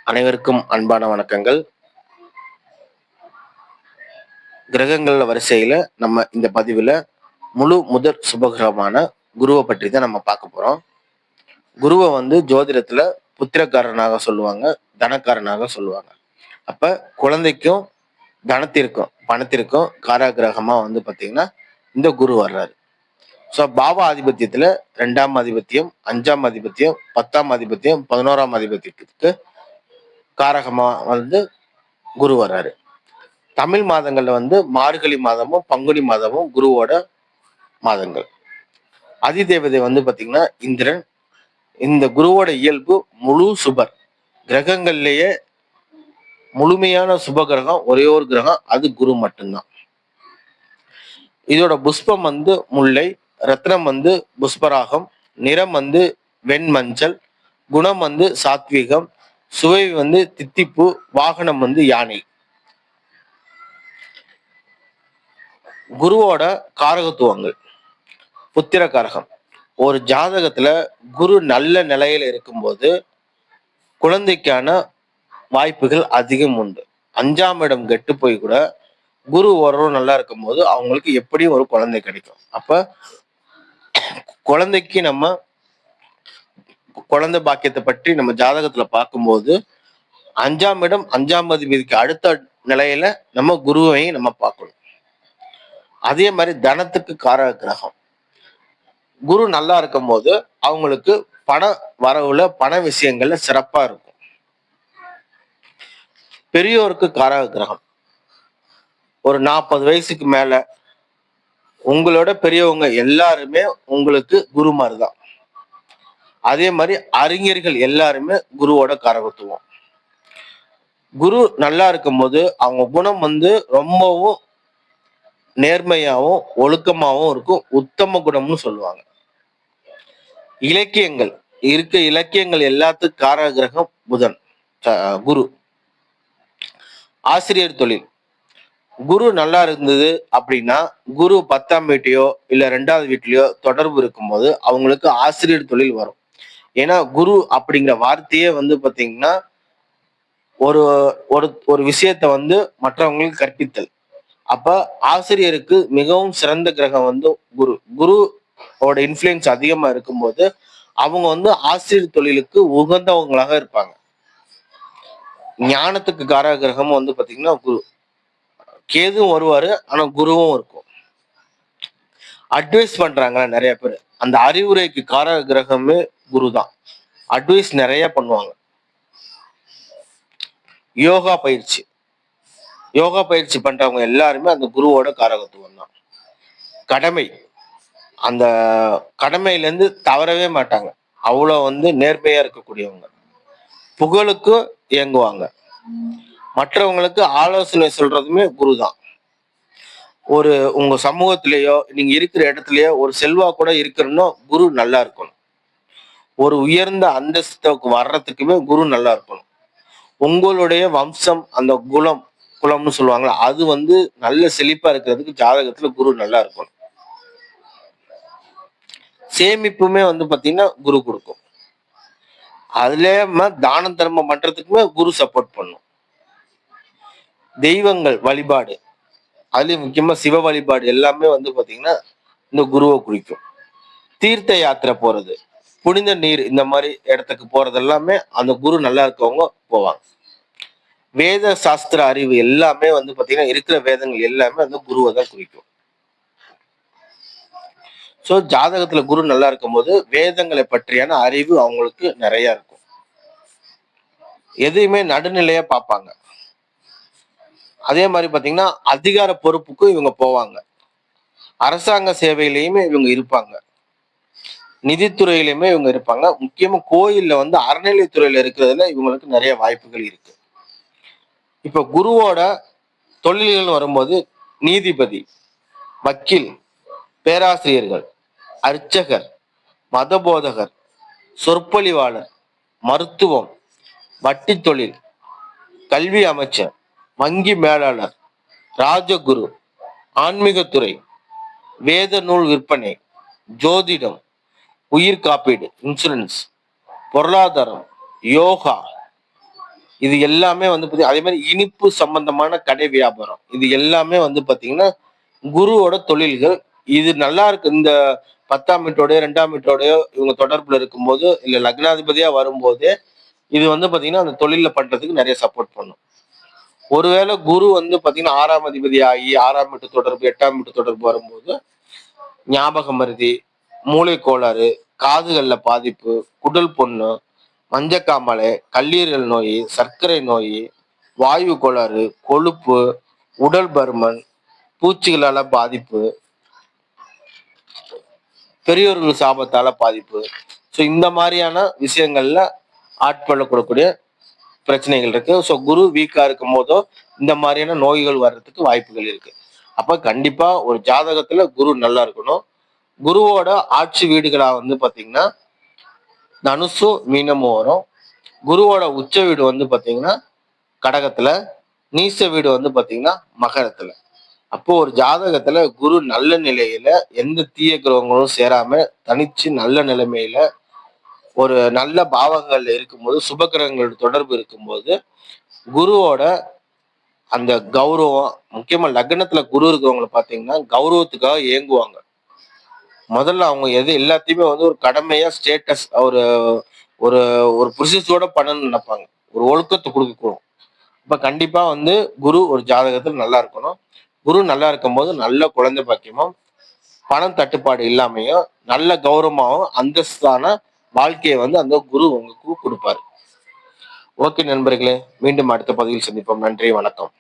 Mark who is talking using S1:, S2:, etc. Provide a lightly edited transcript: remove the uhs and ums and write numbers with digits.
S1: அனைவருக்கும் அன்பான வணக்கங்கள். கிரகங்கள் வரிசையில நம்ம இந்த பதிவுல முதற் சுபகிரகமான குருவை பற்றி தான் நம்ம பார்க்க போறோம். குருவை ஜோதிடத்துல புத்திரக்காரனாக சொல்லுவாங்க, தனக்காரனாக சொல்லுவாங்க. அப்ப குழந்தைக்கும் தனத்திற்கும் பணத்திற்கும் காரகிரகமா பாத்தீங்கன்னா இந்த குரு வர்றாரு. ஸோ பாவ ஆதிபத்தியத்துல 2ஆம் ஆதிபத்தியம், 5ஆம் ஆதிபத்தியம், 10ஆம் ஆதிபத்தியம், 11ஆம் ஆதிபத்தியத்துக்கு காரகமா குரு வர்றாரு. தமிழ் மாதங்கள்ல மார்கழி மாதமும் பங்குனி மாதமும் குருவோட மாதங்கள். அதிதேவதை பாத்தீங்கன்னா இந்திரன். இந்த குருவோட இயல்பு முழு சுபர். கிரகங்கள்லயே முழுமையான சுப கிரகம் ஒரே ஒரு கிரகம், அது குரு மட்டும்தான். இதோட புஷ்பம் முல்லை, ரத்னம் புஷ்பராகம், நிறம் வெண்மஞ்சள், குணம் சாத்வீகம், சுவை தித்திப்பு, வாகனம் யானை. குருவோட காரகத்துவங்கள். புத்திர காரகம். ஒரு ஜாதகத்துல குரு நல்ல நிலையில இருக்கும்போது குழந்தைக்கான வாய்ப்புகள் அதிகம் உண்டு. 5ஆம் இடம் கெட்டு போய் கூட குரு உறவு நல்லா இருக்கும் போது அவங்களுக்கு எப்படியும் ஒரு குழந்தை கிடைக்கும். அப்ப குழந்தைக்கு நம்ம குழந்தை பாக்கியத்தை பற்றி நம்ம ஜாதகத்துல பார்க்கும்போது 5ஆம் இடம் 5ஆம் அதிபதிக்கு அடுத்த நிலையில நம்ம குருவையும் நம்ம பார்க்கணும். அதே மாதிரி தனத்துக்கு காரக கிரகம். குரு நல்லா இருக்கும் போது அவங்களுக்கு பண வரவுல பண விஷயங்கள்ல சிறப்பா இருக்கும். பெரியோருக்கு காரக கிரகம். ஒரு 40 வயசுக்கு மேல உங்களோட பெரியவங்க எல்லாருமே உங்களுக்கு குருமார் தான். அதே மாதிரி அறிஞர்கள் எல்லாருமே குருவோட காரகத்துவம். குரு நல்லா இருக்கும் போது அவங்க குணம் ரொம்பவும் நேர்மையாவும் ஒழுக்கமாவும் இருக்கும். உத்தம குணம்னு சொல்லுவாங்க. இலக்கியங்கள் இலக்கியங்கள் எல்லாத்துக்கும் காரக கிரகம் புதன், குரு. ஆசிரியர் தொழில். குரு நல்லா இருந்தது அப்படின்னா குரு 10ஆம் வீட்டையோ இல்ல 2வது வீட்லயோ தொடர்பு இருக்கும்போது அவங்களுக்கு ஆசிரியர் தொழில் வரும். ஏன்னா குரு அப்படிங்கிற வார்த்தையே பாத்தீங்கன்னா ஒரு ஒரு விஷயத்த மற்றவங்களுக்கு கற்பித்தல். அப்ப ஆசிரியருக்கு மிகவும் சிறந்த கிரகம் குரு. குருவோட இன்ஃப்ளூயன்ஸ் அதிகமா இருக்கும்போது அவங்க ஆசிரியர் தொழிலுக்கு உகந்தவங்களாக இருப்பாங்க. ஞானத்துக்கு காரக கிரகம் பாத்தீங்கன்னா குரு. கேதுவும் வருவாரு, ஆனா குருவும் இருக்கும். அட்வைஸ் பண்றாங்களா நிறைய பேர், அந்த அறிவுரைக்கு காரக கிரகமே குரு தான். அட்வைஸ் நிறைய பண்ணுவாங்க. யோகா பயிற்சி பண்றவங்க எல்லாருமே அந்த குருவோட காரகத்துவம் தான். கடமை, அந்த கடமையில இருந்து தவறவே மாட்டாங்க. அவ்வளவு நேர்மையா இருக்கக்கூடியவங்க. புகழுக்கு இயங்குவாங்க. மற்றவங்களுக்கு ஆலோசனை சொல்றதுமே குரு தான். உங்க சமூகத்திலேயோ நீங்க இருக்கிற இடத்துலயோ ஒரு செல்வா கூட இருக்கணும்னா குரு நல்லா இருக்கணும். ஒரு உயர்ந்த அந்தஸ்துக்கு வர்றதுக்குமே குரு நல்லா இருக்கணும். உங்களுடைய வம்சம், அந்த குலம்னு சொல்லுவாங்களா, அது நல்ல செழிப்பா இருக்கிறதுக்கு ஜாதகத்துல குரு நல்லா இருக்கணும். சேமிப்புமே பாத்தீங்கன்னா குரு கொடுக்கும். அதுல தான தர்மம் பண்றதுக்குமே குரு சப்போர்ட் பண்ணும். தெய்வங்கள் வழிபாடு, அதுலயும் முக்கியமா சிவ வழிபாடு எல்லாமே பாத்தீங்கன்னா இந்த குருவை குறிக்கும். தீர்த்த யாத்திரை போறது, புனித நீர், இந்த மாதிரி இடத்துக்கு போறது எல்லாமே அந்த குரு நல்லா இருக்கவங்க போவாங்க. வேத சாஸ்திர அறிவு எல்லாமே பாத்தீங்கன்னா இருக்கிற வேதங்கள் எல்லாமே குருவை தான் குறிக்கும். சோ ஜாதகத்துல குரு நல்லா இருக்கும் போது வேதங்களை பற்றியான அறிவு அவங்களுக்கு நிறைய இருக்கும். எதையுமே நடுநிலையா பார்ப்பாங்க. அதே மாதிரி பாத்தீங்கன்னா அதிகார பொறுப்புக்கும் இவங்க போவாங்க. அரசாங்க சேவையிலையுமே இவங்க இருப்பாங்க. நிதித்துறையிலுமே இவங்க இருப்பாங்க. முக்கியமா கோயில்ல அறநிலைத்துறையில இருக்கிறதுல இவங்களுக்கு நிறைய வாய்ப்புகள் இருக்கு. இப்ப குருவோட தொழில்கள் வரும்போது நீதிபதி, வக்கீல், பேராசிரியர்கள், அர்ச்சகர், மதபோதகர், சொற்பொழிவாளர், மருத்துவம், வட்டி தொழில், கல்வி அமைச்சர், வங்கி மேலாளர், ராஜகுரு, ஆன்மீகத்துறை, வேத நூல் விற்பனை, ஜோதிடம், உயிர் காப்பீடு, இன்சூரன்ஸ், பொருளாதாரம், யோகா, இது எல்லாமே வந்து அதே மாதிரி இனிப்பு சம்பந்தமான கடை வியாபாரம், இது எல்லாமே வந்து பாத்தீங்கன்னா குருவோட தொழில்கள். இது நல்லா இருக்கு. இந்த 10ஆம் வீட்டோடயோ 2ஆம் வீட்டோடயோ இவங்க தொடர்புல இருக்கும்போது, இல்ல லக்னாதிபதியா வரும்போதே இது வந்து பாத்தீங்கன்னா அந்த தொழில பண்றதுக்கு நிறைய சப்போர்ட் பண்ணும். ஒருவேளை குரு வந்து பாத்தீங்கன்னா 6ஆம் அதிபதி ஆகி 6ஆம் வீட்டு தொடர்பு 8ஆம் வீட்டு தொடர்பு வரும்போது ஞாபக மருதி, மூளை கோளாறு, காதுகள்ல பாதிப்பு, குடல் புண்ணு, மஞ்சக்காமலை, கல்லீரல் நோய், சர்க்கரை நோய், வாயு கோளாறு, கொழுப்பு, உடல் பருமன், பூச்சிகளால பாதிப்பு, பெரியோர்கள் சாபத்தால பாதிப்பு. ஸோ இந்த மாதிரியான விஷயங்கள்ல ஆட்கொள்ளக்கூடக்கூடிய பிரச்சனைகள் இருக்கு. ஸோ குரு வீக்கா இருக்கும் போதோ இந்த மாதிரியான நோய்கள் வர்றதுக்கு வாய்ப்புகள் இருக்கு. அப்ப கண்டிப்பா ஒரு ஜாதகத்துல குரு நல்லா இருக்கணும். குருவோட ஆட்சி வீடுகளா வந்து பாத்தீங்கன்னா தனுசு மீனமும் வரும். குருவோட உச்ச வீடு வந்து பாத்தீங்கன்னா கடகத்துல, நீச வீடு வந்து பாத்தீங்கன்னா மகரத்துல. அப்போ ஒரு ஜாதகத்துல குரு நல்ல நிலையில எந்த தீய கிரகங்களும் சேராம தனிச்சு நல்ல நிலைமையில ஒரு நல்ல பாவங்கள்ல இருக்கும்போது, சுப கிரகங்களோட தொடர்பு இருக்கும்போது குருவோட அந்த கௌரவம், முக்கியமா லக்னத்துல குரு இருக்கிறவங்களை பாத்தீங்கன்னா கௌரவத்துக்காக ஏங்குவாங்க. முதல்ல அவங்க எது எல்லாத்தையுமே வந்து ஒரு கடமையா ஸ்டேட்டஸ் ஒரு ஒரு ஒரு ப்ரொசீஸோட பண்ணணும்னு நினைப்பாங்க. ஒரு ஒழுக்கத்தை கொடுக்கணும். இப்ப கண்டிப்பா வந்து குரு ஒரு ஜாதகத்தில் நல்லா இருக்கணும். குரு நல்லா இருக்கும்போது நல்ல குழந்தை பாக்கியமும், பணம் தட்டுப்பாடு இல்லாமையும், நல்ல கௌரவமாவும் அந்தஸ்தான வாழ்க்கையை வந்து அந்த குரு உங்களுக்கு கொடுப்பாரு. ஓகே நண்பர்களே, மீண்டும் அடுத்த பதிவில் சந்திப்போம். நன்றி, வணக்கம்.